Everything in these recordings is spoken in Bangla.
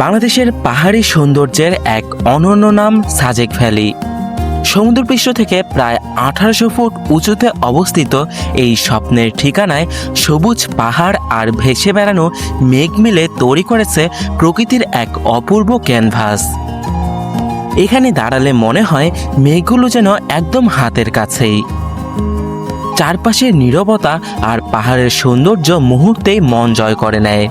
বাংলাদেশের পাহাড়ি সৌন্দর্যের এক অনন্য নাম সাজেক ভ্যালি। সমুদ্রপৃষ্ঠ থেকে প্রায় 1800 ফুট উঁচুতে অবস্থিত এই স্বপ্নের ঠিকানায় সবুজ পাহাড় আর ভেসে বেড়ানো মেঘ মিলে তৈরি করেছে প্রকৃতির এক অপূর্ব ক্যানভাস। এখানে দাঁড়ালে মনে হয় মেঘগুলো যেন একদম হাতের কাছেই। চারপাশের নীরবতা আর পাহাড়ের সৌন্দর্য মুহূর্তেই মন জয় করে নেয়।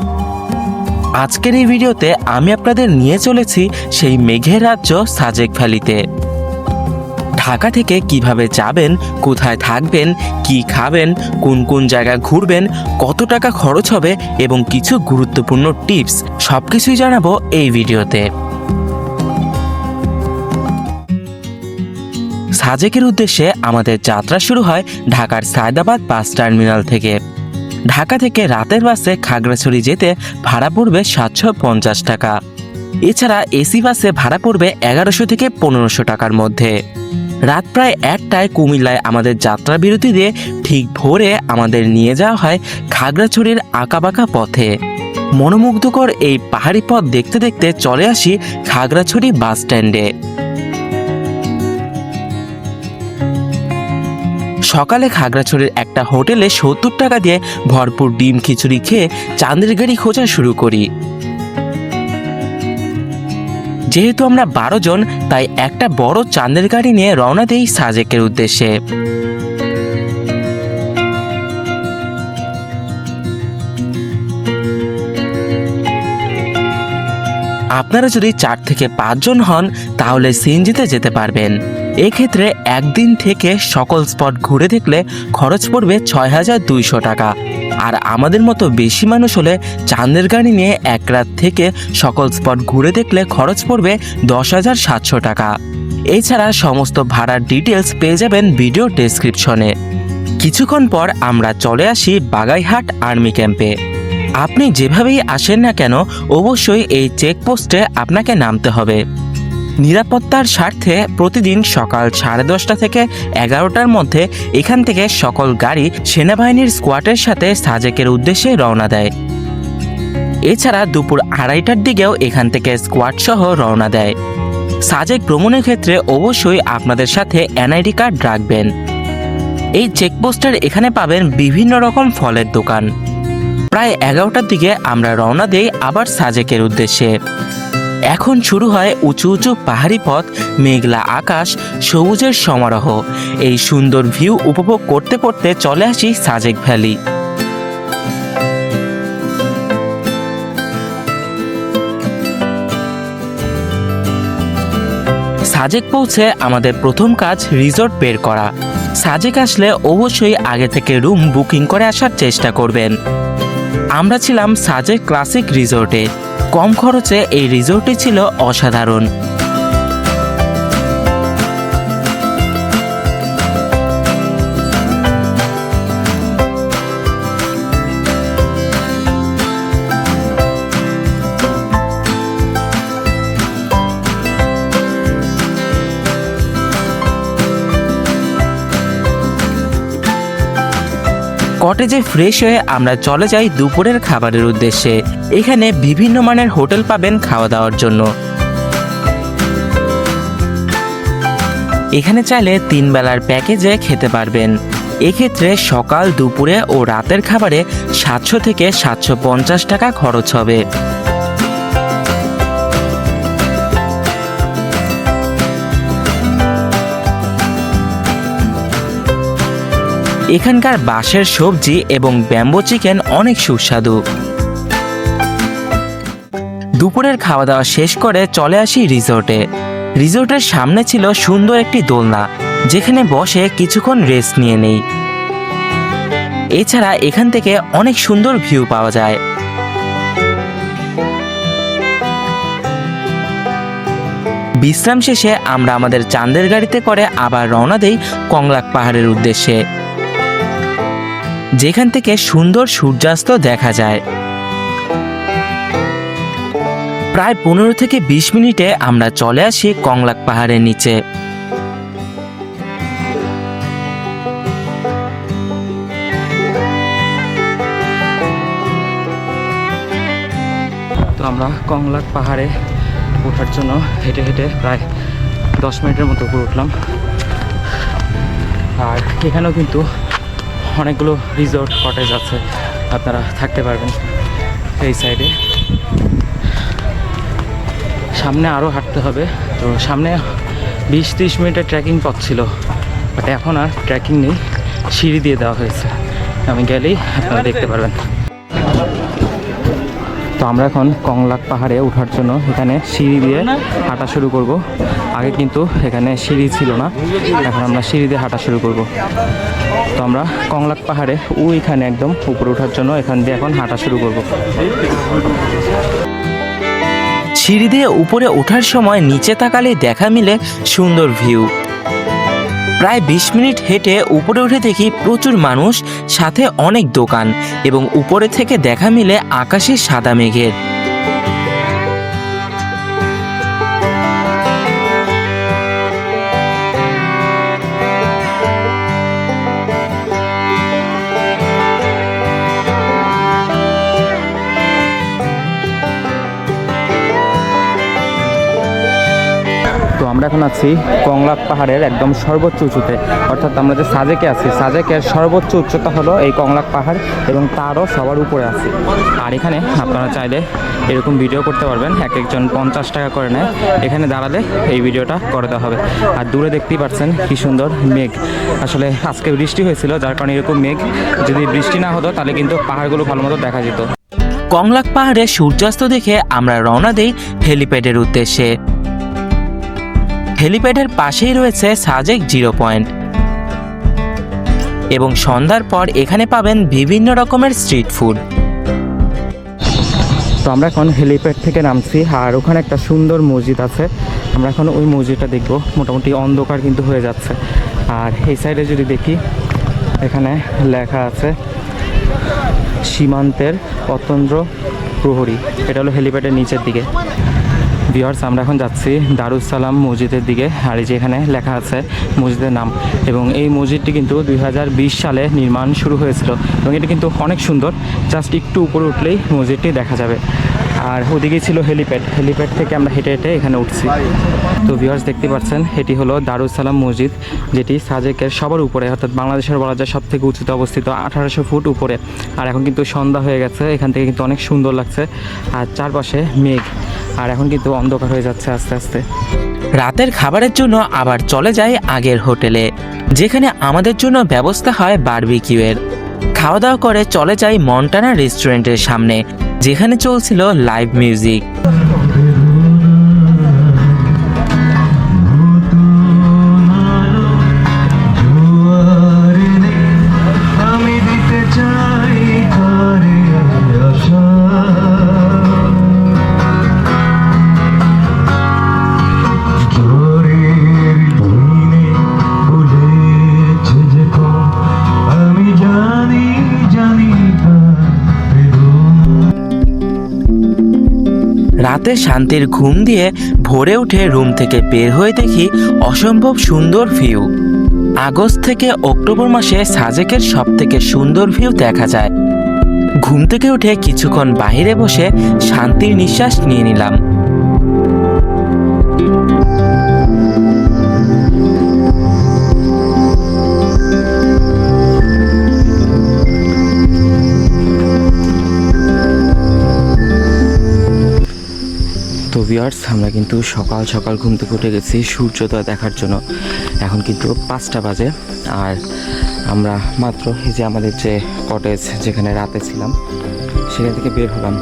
আজকের এই ভিডিওতে আমি আপনাদের নিয়ে চলেছি সেই মেঘের রাজ্য সাজেক ভ্যালিতে। ঢাকা থেকে কিভাবে যাবেন, কোথায় থাকবেন, কি খাবেন, কোন কোন জায়গা ঘুরবেন, কত টাকা খরচ হবে এবং কিছু গুরুত্বপূর্ণ টিপস সবকিছুই জানাবো এই ভিডিওতে। সাজেকের উদ্দেশ্যে আমাদের যাত্রা শুরু হয় ঢাকার সায়দাবাদ বাস টার্মিনাল থেকে। ঢাকা থেকে রাতের বাসে খাগড়াছড়ি যেতে ভাড়া পড়বে 750 টাকা। এছাড়া এসি বাসে ভাড়া পড়বে 1100 থেকে 1500 টাকার মধ্যে। রাত প্রায় 1টায় কুমিল্লায় আমাদের যাত্রা বিরতি দিয়ে ঠিক ভোরে আমাদের নিয়ে যাওয়া হয় খাগড়াছড়ির আঁকাবাঁকা পথে। মনোমুগ্ধকর এই পাহাড়ি পথ দেখতে দেখতে চলে আসি খাগড়াছড়ি বাস স্ট্যান্ডে। সকালে খাগড়াছড়ির একটা হোটেলে 70 টাকা দিয়ে ভরপুর ডিম খিচুড়ি খেয়ে চাঁদের গাড়ি খোঁজা শুরু করি। যেহেতু আমরা 12 জন, তাই একটা বড় চাঁদের গাড়ি নিয়ে রওনা দেই সাজেকের উদ্দেশ্যে। আপনারা যদি 4 থেকে 5 জন হন তাহলে সিএনজিতে যেতে পারবেন। এক্ষেত্রে একদিন থেকে সকল স্পট ঘুরে দেখলে খরচ পড়বে 6200 টাকা। আর আমাদের মতো বেশি মানুষ হলে চাঁদের গাড়ি নিয়ে এক রাত থেকে সকল স্পট ঘুরে দেখলে খরচ পড়বে 10,700 টাকা। এছাড়া সমস্ত ভাড়ার ডিটেলস পেয়ে যাবেন ভিডিও ডেসক্রিপশনে। কিছুক্ষণ পর আমরা চলে আসি বাগাইহাট আর্মি ক্যাম্পে। আপনি যেভাবেই আসেন না কেন অবশ্যই এই চেকপোস্টে আপনাকে নামতে হবে। নিরাপত্তার স্বার্থে প্রতিদিন সকাল 10:30 থেকে 11টার মধ্যে এখান থেকে সকল গাড়ি সেনাবাহিনীর স্কোয়াডের সাথে সাজেকের উদ্দেশ্যে রওনা দেয়। এছাড়া দুপুর 2:30টার দিকেও এখান থেকে স্কোয়াড সহ রওনা দেয়। সাজেক ভ্রমণের ক্ষেত্রে অবশ্যই আপনাদের সাথে এনআইডি কার্ড রাখবেন। এই চেকপোস্টের এখানে পাবেন বিভিন্ন রকম ফলের দোকান। প্রায় 11টার দিকে আমরা রওনা দেই আবার সাজেকের উদ্দেশ্যে। এখন শুরু হয় উঁচু উঁচু পাহাড়ি পথ, মেঘলা আকাশ, সবুজের সমারোহ। এই সুন্দর ভিউ উপভোগ করতে করতে চলে আসি সাজেক ভ্যালি। সাজেক পৌঁছে আমাদের প্রথম কাজ রিসোর্ট বের করা। সাজেক আসলে অবশ্যই আগে থেকে রুম বুকিং করে আসার চেষ্টা করবেন। আমরা ছিলাম সাজেক ক্লাসিক রিসোর্টে। কম খরচে এই রিসোর্টটি ছিল অসাধারণ। কটেজে ফ্রেশ হয়ে আমরা চলে যাই দুপুরের খাবারের উদ্দেশ্যে। এখানে বিভিন্ন মানের হোটেল পাবেন খাওয়া দাওয়ার জন্য। এখানে চাইলে 3 বেলার প্যাকেজে খেতে পারবেন। এক্ষেত্রে সকাল, দুপুরে ও রাতের খাবারে 700 থেকে 750 টাকা খরচ হবে। এখানকার বাঁশের সবজি এবং ব্যাম্বো চিকেন অনেক সুস্বাদু। দুপুরের খাওয়া দাওয়া শেষ করে চলে আসি রিসোর্টে। রিসোর্টের সামনে ছিল সুন্দর একটি দোলনা, যেখানে বসে কিছুক্ষণ রেস্ট নিয়ে নেই। এছাড়া এখান থেকে অনেক সুন্দর ভিউ পাওয়া যায়। বিশ্রাম শেষে আমরা আমাদের চাঁদের গাড়িতে করে আবার রওনা দেই কংলাক পাহাড়ের উদ্দেশ্যে, যেখান থেকে সুন্দর সূর্যাস্ত দেখা যায়। প্রায় 15 থেকে 20 মিনিটে আমরা চলে আসি কংলাক পাহাড়ের নিচে। তো আমরা কংলাক পাহাড়ে ওঠার জন্য হেঁটে হেঁটে প্রায় 10 মিনিটের মতো উপরে উঠলাম। আর এখানেও কিন্তু অনেকগুলো রিসোর্ট কটেজ আছে, আপনারা থাকতে পারবেন এই সাইডে। সামনে আরও হাঁটতে হবে, তো সামনে 20-30 মিনিটের ট্রেকিং পথ ছিল, বাট এখন আর ট্রেকিং নেই, সিঁড়ি দিয়ে দেওয়া হয়েছে। আমি গেলেই আপনারা দেখতে পারবেন। তো আমরা এখন কংলাক পাহাড়ে ওঠার জন্য এখানে সিঁড়ি দিয়ে হাঁটা শুরু করব। আগে কিন্তু এখানে সিঁড়ি ছিল না, এখন আমরা সিঁড়ি দিয়ে হাঁটা শুরু করব। তো আমরা কংলাক পাহাড়ে ওইখানে একদম উপরে ওঠার জন্য এখান দিয়ে এখন হাঁটা শুরু করব। সিঁড়ি দিয়ে উপরে ওঠার সময় নিচে তাকালে দেখা মিলে সুন্দর ভিউ। প্রায় 20 মিনিট হেঁটে উপরে উঠে দেখি প্রচুর মানুষ, সাথে অনেক দোকান, এবং উপরে থেকে দেখা মিলে আকাশে সাদা মেঘের। তো আমরা এখন আছি কংলাক পাহাড়ের একদম সর্বোচ্চ উঁচুতে, অর্থাৎ আমরা যে সাজেকে আছি, সাজেকের সর্বোচ্চ উচ্চতা হলো এই কংলাক পাহাড়, এবং তারও সবার উপরে আছি। আর এখানে আপনারা চাইলে এরকম ভিডিও করতে পারবেন, এক একজন 50 টাকা করে নেয়। এখানে দাঁড়ালে এই ভিডিওটা করে দেওয়া হবে। আর দূরে দেখতেই পাচ্ছেন কি সুন্দর মেঘ। আসলে আজকে বৃষ্টি হয়েছিল, যার কারণে এরকম মেঘ, যদি বৃষ্টি না হতো তাহলে কিন্তু পাহাড়গুলো ভালো মতো দেখা যেত। কংলাক পাহাড়ে সূর্যাস্ত দেখে আমরা রওনা দেই হেলিপ্যাডের উদ্দেশ্যে। হেলিপ্যাডের পাশেই রয়েছে সাজেক 0 পয়েন্ট, এবং সন্ধ্যার পর এখানে পাবেন বিভিন্ন রকমের স্ট্রিট ফুড। তো আমরা এখন হেলিপ্যাড থেকে নামছি, আর ওখানে একটা সুন্দর মসজিদ আছে, আমরা এখন ওই মসজিদটা দেখব। মোটামুটি অন্ধকার কিন্তু হয়ে যাচ্ছে। আর এই সাইডে যদি দেখি, এখানে লেখা আছে সীমান্তের অতন্দ্র প্রহরী। এটা হলো হেলিপ্যাডের নিচের দিকে। ভিউয়ার্স, আমরা এখন যাচ্ছি দারুস সালাম মসজিদের দিকে। আর এই যে এখানে লেখা আছে মসজিদের নাম, এবং এই মসজিদটি কিন্তু 2020 সালে নির্মাণ শুরু হয়েছিল, এবং এটা কিন্তু অনেক সুন্দর। জাস্ট একটু উপরে উঠলেই মসজিদটি দেখা যাবে। আর ওদিকেই ছিল হেলিপ্যাড, হেলিপ্যাড থেকে আমরা হেঁটে হেঁটে এখানে উঠছি। তো ভিউয়ার্স, দেখতে পাচ্ছেন এটি হলো দারুস সালাম মসজিদ, যেটি সাজেকের সবার উপরে, অর্থাৎ বাংলাদেশের বলা যায় সব থেকে উঁচুতে অবস্থিত, 1800 ফুট উপরে। আর এখন কিন্তু সন্ধ্যা হয়ে গেছে, এখান থেকে কিন্তু অনেক সুন্দর লাগছে। আর চারপাশে মেঘ, আর এখন কিন্তু অন্ধকার হয়ে যাচ্ছে আস্তে আস্তে। রাতের খাবারের জন্য আবার চলে যাই আগের হোটেলে, যেখানে আমাদের জন্য ব্যবস্থা হয় বারবিকিউয়ের। খাওয়া দাওয়া করে চলে যাই মন্টানা রেস্টুরেন্টের সামনে, যেখানে চলছিল লাইভ মিউজিক। রাতে শান্তির ঘুম দিয়ে ভোরে উঠে রুম থেকে বের হয়ে দেখি অসম্ভব সুন্দর ভিউ। আগস্ট থেকে অক্টোবর মাসে সাজেকের সব থেকে সুন্দর ভিউ দেখা যায়। ঘুম থেকে উঠে কিছুক্ষণ বাইরে বসে শান্তির নিঃশ্বাস নিয়ে নিলাম। তো ভিউয়ার্স, আমরা কিন্তু সকাল সকাল ঘুম থেকে উঠে গেছি সূর্যোদয় দেখার জন্য। এখন কিন্তু 5টা বাজে, আর আমরা মাত্র এই যে আমাদের যে কটেজ যেখানে রাতে ছিলাম সেখান থেকে বের হলাম।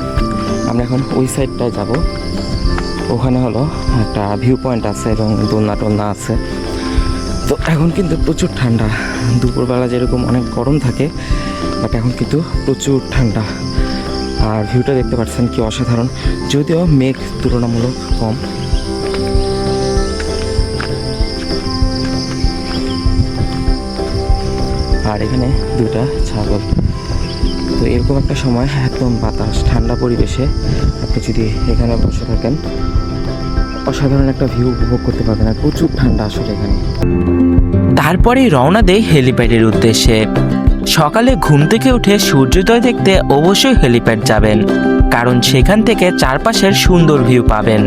আমরা এখন ওই সাইডটায় যাব। ওখানে হলো একটা ভিউ পয়েন্ট আছে এবং দোলনা টোলনা আছে। তো এখন কিন্তু প্রচুর ঠান্ডা। দুপুরবেলা যেরকম অনেক গরম থাকে, বাট এখন কিন্তু প্রচুর ঠান্ডা। আর ভিউটা দেখতে পাচ্ছেন কি অসাধারণ, যদিও মেঘ তুলনামূলক কম। আর এখানে দুটা ছাগল। তো এরকম একটা সময় একদম বাতাস, ঠান্ডা পরিবেশে আপনি যদি এখানে বসে থাকেন, অসাধারণ একটা ভিউ উপভোগ করতে পারবেন। আর প্রচুর ঠান্ডা আসলে এখানে। তারপরেই রওনা দেই হেলিপ্যাডের উদ্দেশ্যে। সকালে ঘুম থেকে উঠে সূর্যোদয় দেখতে অবশ্যই হেলিপ্যাড যাবেন, কারণ সেখান থেকে চারপাশের সুন্দর ভিউ পাবেন।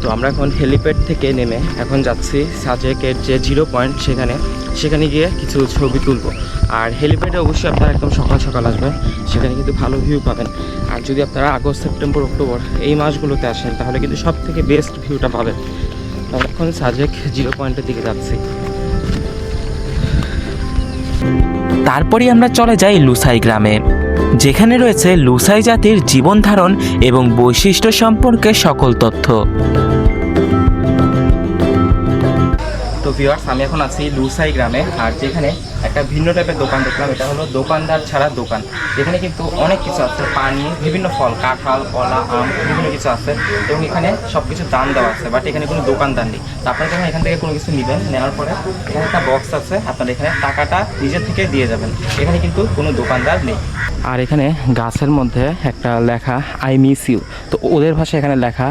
তো আমরা এখন হেলিপ্যাড থেকে নেমে এখন যাচ্ছি সাজেকের যে 0 পয়েন্ট সেখানে গিয়ে কিছু ছবি তুলব। আর হেলিপ্যাডে অবশ্যই আপনারা একদম সকাল সকাল আসবেন, সেখানে কিন্তু ভালো ভিউ পাবেন। আর যদি আপনারা আগস্ট, সেপ্টেম্বর, অক্টোবর এই মাসগুলোতে আসেন তাহলে কিন্তু সব থেকে বেস্ট ভিউটা পাবেন। আমরা এখন সাজেক 0 পয়েন্টের দিকে যাচ্ছি। তারপরে আমরা চলে যাই লুসাই গ্রামে, যেখানে রয়েছে লুসাই জাতির জীবন ধারণ এবং বৈশিষ্ট্য সম্পর্কে সকল তথ্য। তো ভিউয়ার্স, আমি এখন আছি লুসাই গ্রামে, আর যেখানে একটা ভিন্ন টাইপের দোকান দেখলাম। এটা হলো দোকানদার ছাড়া দোকান। এখানে কিন্তু অনেক কিছু আছে, পানি, বিভিন্ন ফল, কাঁঠাল, কলা, আম, বিভিন্ন কিছু আছে এবং এখানে সব কিছু দাম দেওয়া আছে, বাট এখানে কোনো দোকানদার নেই। তো আপনারা যখন এখান থেকে কোনো কিছু নেবেন, নেওয়ার পরে এখানে একটা বক্স আছে, আপনারা এখানে টাকাটা নিজের থেকে দিয়ে যাবেন। এখানে কিন্তু কোনো দোকানদার নেই। আর এখানে গাছের মধ্যে একটা লেখা আই মিস ইউ। তো ওদের ভাষায় এখানে লেখা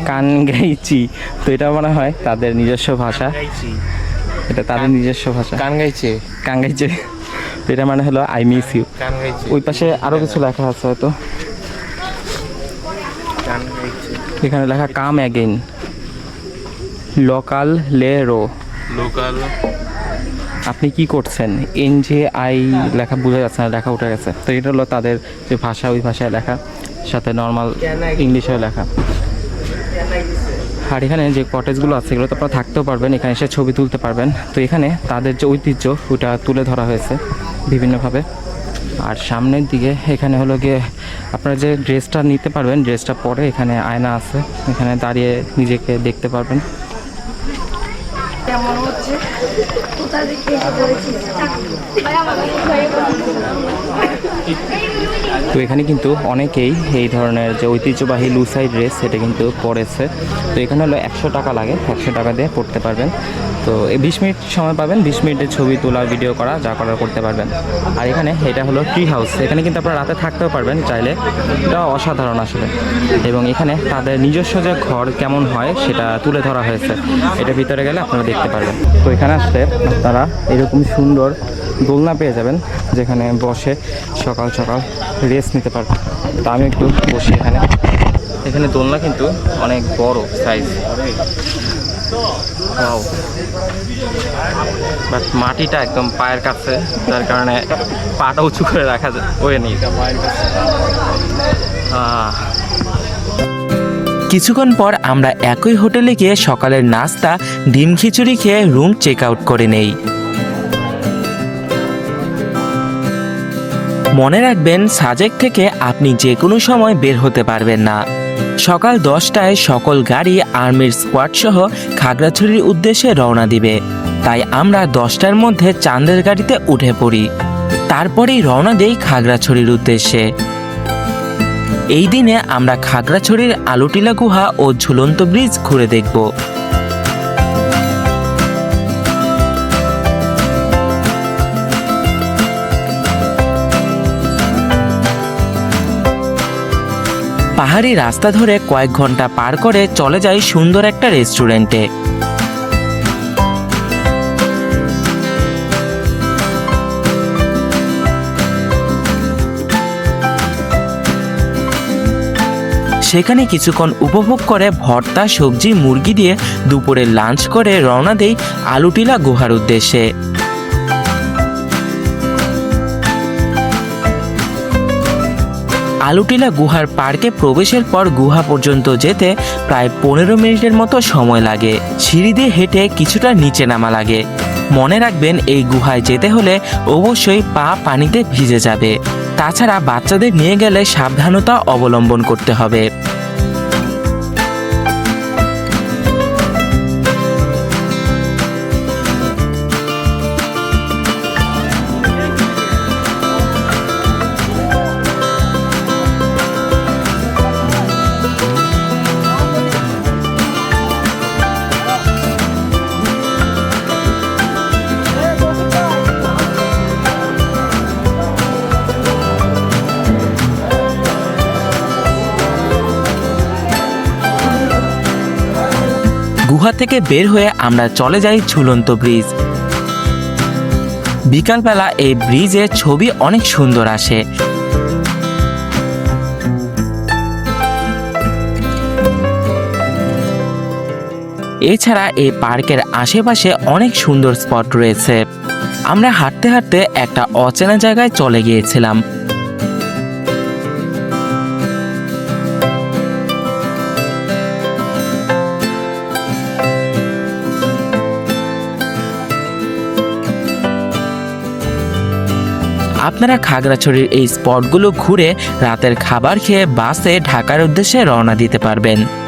কানগাইচি। তো এটা মনে হয় তাদের নিজস্ব ভাষা, এটা তাদের নিজস্ব ভাষা। কানগাইচে। তো এটা মানে হলো আই মিস ইউ। ওই পাশে আরো কিছু লেখা আছে হয়তো। এখানে লেখা কাম অ্যাগেইন, লোকাল লে রো। লোকাল আপনি কি করছেন? NJI লেখা বোঝা যাচ্ছে না, লেখা উঠে গেছে। তো এটা হলো তাদের যে ভাষা, ওই ভাষায় লেখা, সাথে নর্মাল ইংলিশেও লেখা। আর এখানে যে কটেজগুলো আছে এগুলো তো আপনারা থাকতেও পারবেন, এখানে এসে ছবি তুলতে পারবেন। তো এখানে তাদের যে ঐতিহ্য ওটা তুলে ধরা হয়েছে বিভিন্নভাবে। আর সামনের দিকে এখানে হলো গিয়ে আপনারা যে ড্রেসটা নিতে পারবেন, ড্রেসটা পরে এখানে আয়না আছে, এখানে দাঁড়িয়ে নিজেকে দেখতে পারবেন। কেমন হচ্ছে কোথা থেকে এসে পড়েছিস ভাই আমাদের তো এখানে কিন্তু অনেকেই এই ধরনের যে ঐতিহ্যবাহী লুসাই ড্রেস সেটা কিন্তু পরেছে। তো এখানে হলো 100 টাকা লাগে, 100 টাকা দিয়ে পড়তে পারবেন। তো 20 মিনিট সময় পাবেন, 20 মিনিটের ছবি তোলা, ভিডিও করা, যা করার করতে পারবেন। আর এখানে এটা হলো ট্রি হাউস, এখানে কিন্তু আপনারা রাতে থাকতেও পারবেন চাইলে, এটা অসাধারণ আসলে। এবং এখানে তাদের নিজস্ব যে ঘর কেমন হয় সেটা তুলে ধরা হয়েছে, এটা ভিতরে গেলে আপনারা দেখতে পারবেন। তো এখানে আসলে আপনারা এরকম সুন্দর দোলনা পেয়ে যাবেন, যেখানে বসে সকাল সকাল রেস্ট নিতে পারবেন। তো আমি একটু বসি এখানে। এখানে দোলনা কিন্তু অনেক বড় সাইজ, বাট মাটিটা একদম পায়ের কাছে, যার কারণে পাটা উঁচু করে রাখা ওয়ে নেই পায়ের কাছে। কিছুক্ষণ পর আমরা একই হোটেলে গিয়ে সকালের নাস্তা ডিম খিচুড়ি খেয়ে রুম চেক আউট করে নেই। মনে রাখবেন, সাজেক থেকে আপনি যে কোনো সময় বের হতে পারবেন না। সকাল 10টায় সকল গাড়ি আর্মির স্কোয়াড সহ খাগড়াছড়ির উদ্দেশ্যে রওনা দিবে, তাই আমরা 10টার মধ্যে চাঁদের গাড়িতে উঠে পড়ি। তারপরেই রওনা দেই খাগড়াছড়ির উদ্দেশ্যে। এই দিনে আমরা খাগড়াছড়ির আলুটিলা গুহা ও ঝুলন্ত ব্রিজ ঘুরে দেখব। পাহাড়ি রাস্তা ধরে কয়েক ঘন্টা পার করে চলে যাই সুন্দর একটা রেস্টুরেন্টে। সেখানে কিছুক্ষণ উপভোগ করে ভর্তা, সবজি, মুরগি দিয়ে দুপুরে লাঞ্চ করে রওনা দেই আলুটিলা গুহার উদ্দেশ্যে। আলুটিলা গুহার পার্কে প্রবেশের পর গুহা পর্যন্ত যেতে প্রায় 15 মিনিটের মতো সময় লাগে। সিঁড়ি দিয়ে হেঁটে কিছুটা নিচে নামা লাগে। মনে রাখবেন, এই গুহায় যেতে হলে অবশ্যই পা পানিতে ভিজে যাবে। তাছাড়া বাচ্চাদের নিয়ে গেলে সাবধানতা অবলম্বন করতে হবে। গুহা থেকে বের হয়ে আমরা চলে যাই ঝুলন্ত ব্রিজ। বিকালবেলা এই ব্রিজের ছবি অনেক সুন্দর আসে। এছাড়া এই পার্কের আশেপাশে অনেক সুন্দর স্পট রয়েছে। আমরা হাঁটতে হাঁটতে একটা অচেনা জায়গায় চলে গিয়েছিলাম। আপনারা খাগড়াছড়ির এই স্পটগুলো ঘুরে রাতের খাবার খেয়ে বাসে ঢাকার উদ্দেশ্যে রওনা দিতে পারবেন।